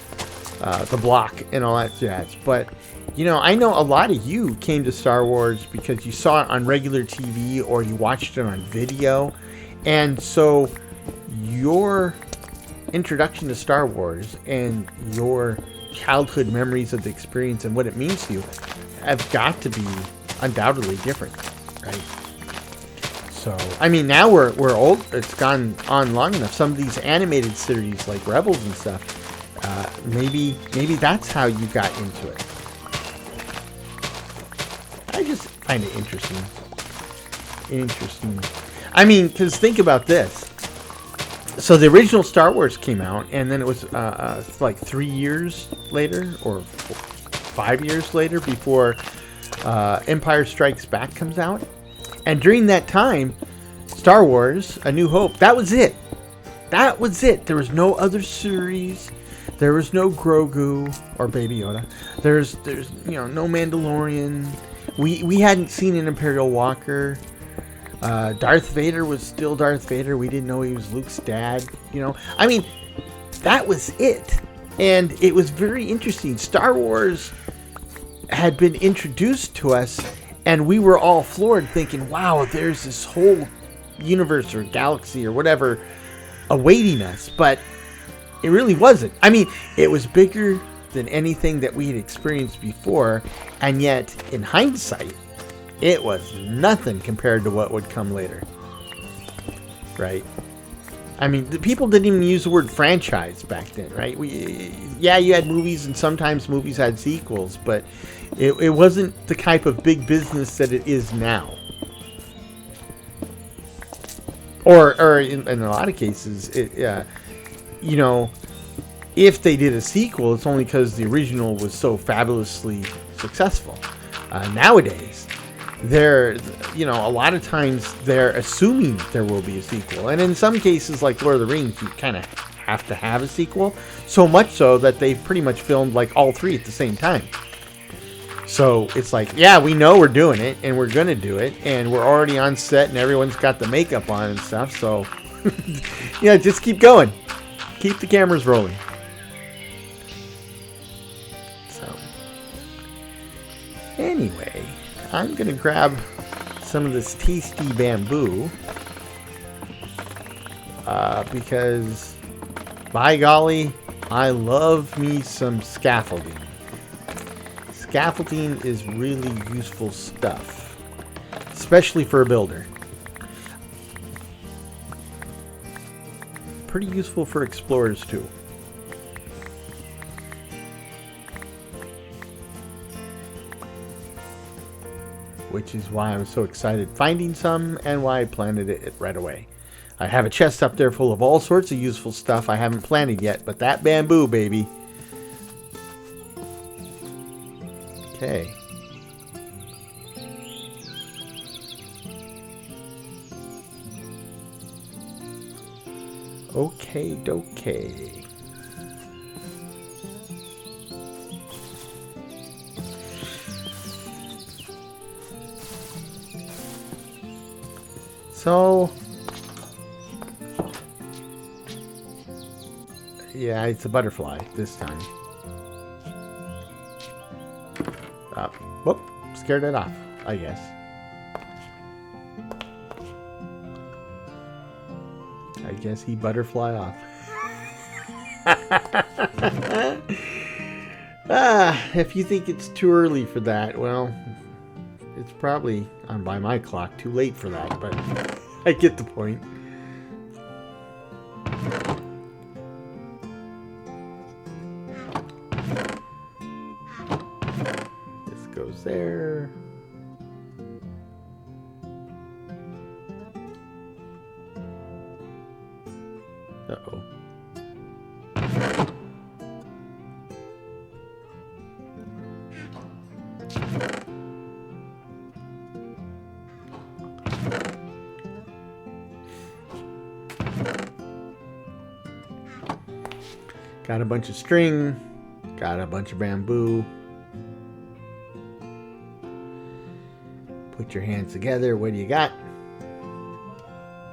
the block and all that jazz. But, I know a lot of you came to Star Wars because you saw it on regular TV or you watched it on video. And so your introduction to Star Wars and your childhood memories of the experience and what it means to you have got to be undoubtedly different, right? So, I mean, now we're old. It's gone on long enough. Some of these animated series like Rebels and stuff, maybe that's how you got into it. I just find it interesting. I mean, because think about this. So the original Star Wars came out, and then it was like 3 years later, or 5 years later, before Empire Strikes Back comes out. And during that time, Star Wars: A New Hope, that was it. That was it. There was no other series. There was no Grogu or Baby Yoda. There's no Mandalorian. We hadn't seen an Imperial Walker. Darth Vader was still Darth Vader. We didn't know he was Luke's dad. I mean, that was it. And it was very interesting. Star Wars had been introduced to us, and we were all floored, thinking, wow, there's this whole universe or galaxy or whatever awaiting us. But it really wasn't. I mean, it was bigger than anything that we had experienced before, and yet, in hindsight, it was nothing compared to what would come later. Right? I mean, the people didn't even use the word franchise back then, right? You had movies, and sometimes movies had sequels, but it wasn't the type of big business that it is now. Or in a lot of cases, if they did a sequel, it's only because the original was so fabulously successful. Nowadays, a lot of times they're assuming there will be a sequel. And in some cases, like Lord of the Rings, you kind of have to have a sequel. So much so that they've pretty much filmed like all three at the same time. So it's like, yeah, we know we're doing it, and we're going to do it, and we're already on set, and everyone's got the makeup on and stuff. So, just keep going. Keep the cameras rolling. So, anyway, I'm going to grab some of this tasty bamboo because, by golly, I love me some scaffolding. Scaffolding is really useful stuff, especially for a builder. Pretty useful for explorers too. Which is why I was so excited finding some, and why I planted it right away. I have a chest up there full of all sorts of useful stuff I haven't planted yet, but that bamboo, baby. Okay. Okay, dokey. So, yeah, it's a butterfly this time. Whoop, scared it off, I guess. I guess he butterfly off. If you think it's too early for that, well, it's probably, by my clock, too late for that, but I get the point. This goes there. Uh-oh. Got a bunch of string, got a bunch of bamboo. Put your hands together. What do you got?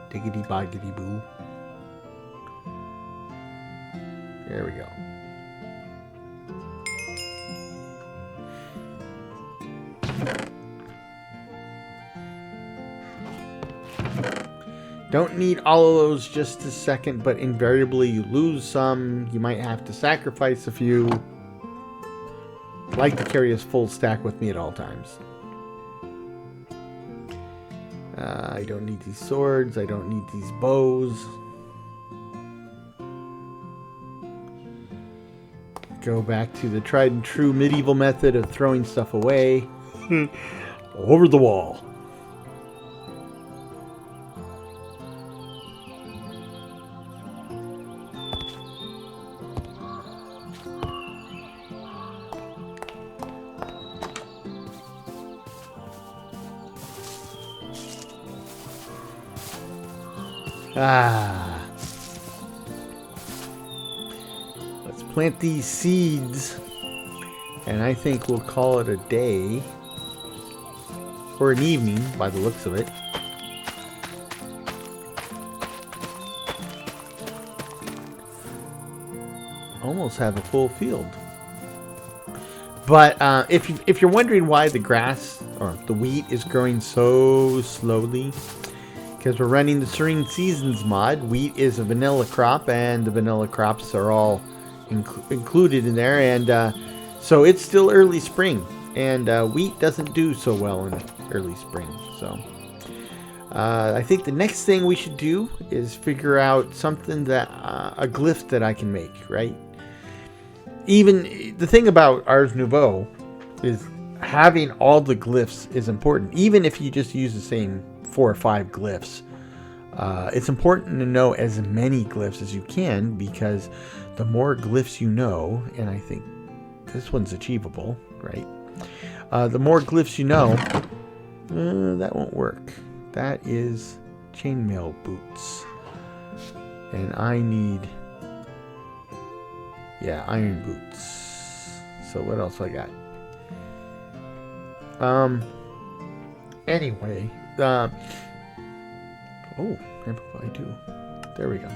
Diggity boggity boo. There we go. Don't need all of those just a second, but invariably you lose some. You might have to sacrifice a few. I like to carry a full stack with me at all times. I don't need these swords. I don't need these bows. Go back to the tried and true medieval method of throwing stuff away. Over the wall. Ah. Let's plant these seeds. And I think we'll call it a day. Or an evening, by the looks of it. Almost have a full field. But if you're wondering why the grass or the wheat is growing so slowly, because we're running the Serene Seasons mod. Wheat is a vanilla crop, and the vanilla crops are all included in there, and so it's still early spring, and wheat doesn't do so well in early spring. So I think the next thing we should do is figure out something that a glyph that I can make, right? Even the thing about Ars Nouveau is having all the glyphs is important. Even if you just use the same 4 or 5 glyphs, it's important to know as many glyphs as you can, because the more glyphs you know, and I think this one's achievable, right? The more glyphs you know, that won't work. That is chainmail boots, and I need iron boots. So what else I got? Anyway, amplify too. There we go.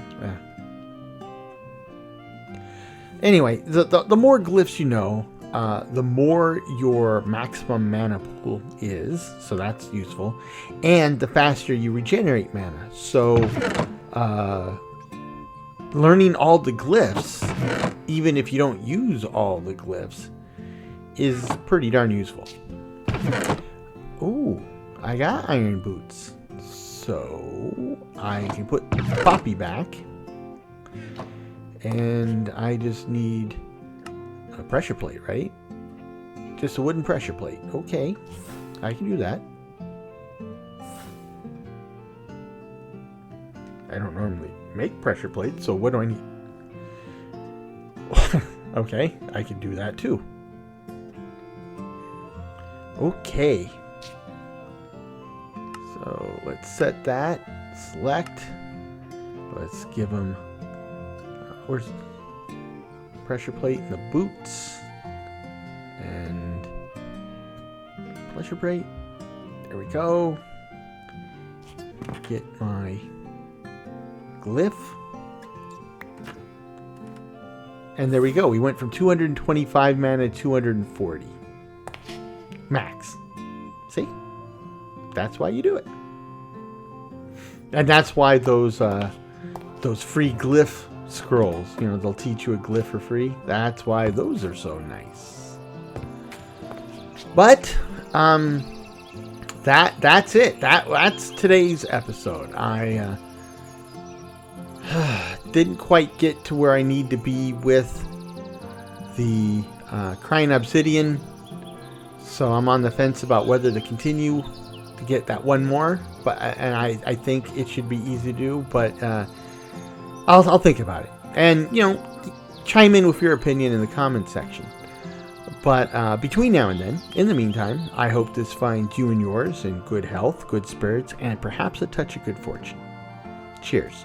Anyway, the more glyphs you know, the more your maximum mana pool is, so that's useful, and the faster you regenerate mana. So, learning all the glyphs, even if you don't use all the glyphs, is pretty darn useful. Ooh, I got iron boots, so I can put Poppy back, and I just need a pressure plate, right? Just a wooden pressure plate. Okay, I can do that. I don't normally make pressure plates, so what do I need? Okay, I can do that too. Okay. So let's set that. Select. Let's give them. Where's pressure plate and the boots and pressure plate? There we go. Get my glyph. And there we go. We went from 225 mana to 240. Max. See? That's why you do it. And that's why those free glyph scrolls, they'll teach you a glyph for free. That's why those are so nice. But that's it. That's today's episode. I didn't quite get to where I need to be with the crying obsidian, so I'm on the fence about whether to continue to get that one more. But I think it should be easy to do. But I'll think about it, and chime in with your opinion in the comments section. But between now and then, in the meantime, I hope this finds you and yours in good health, good spirits, and perhaps a touch of good fortune. Cheers.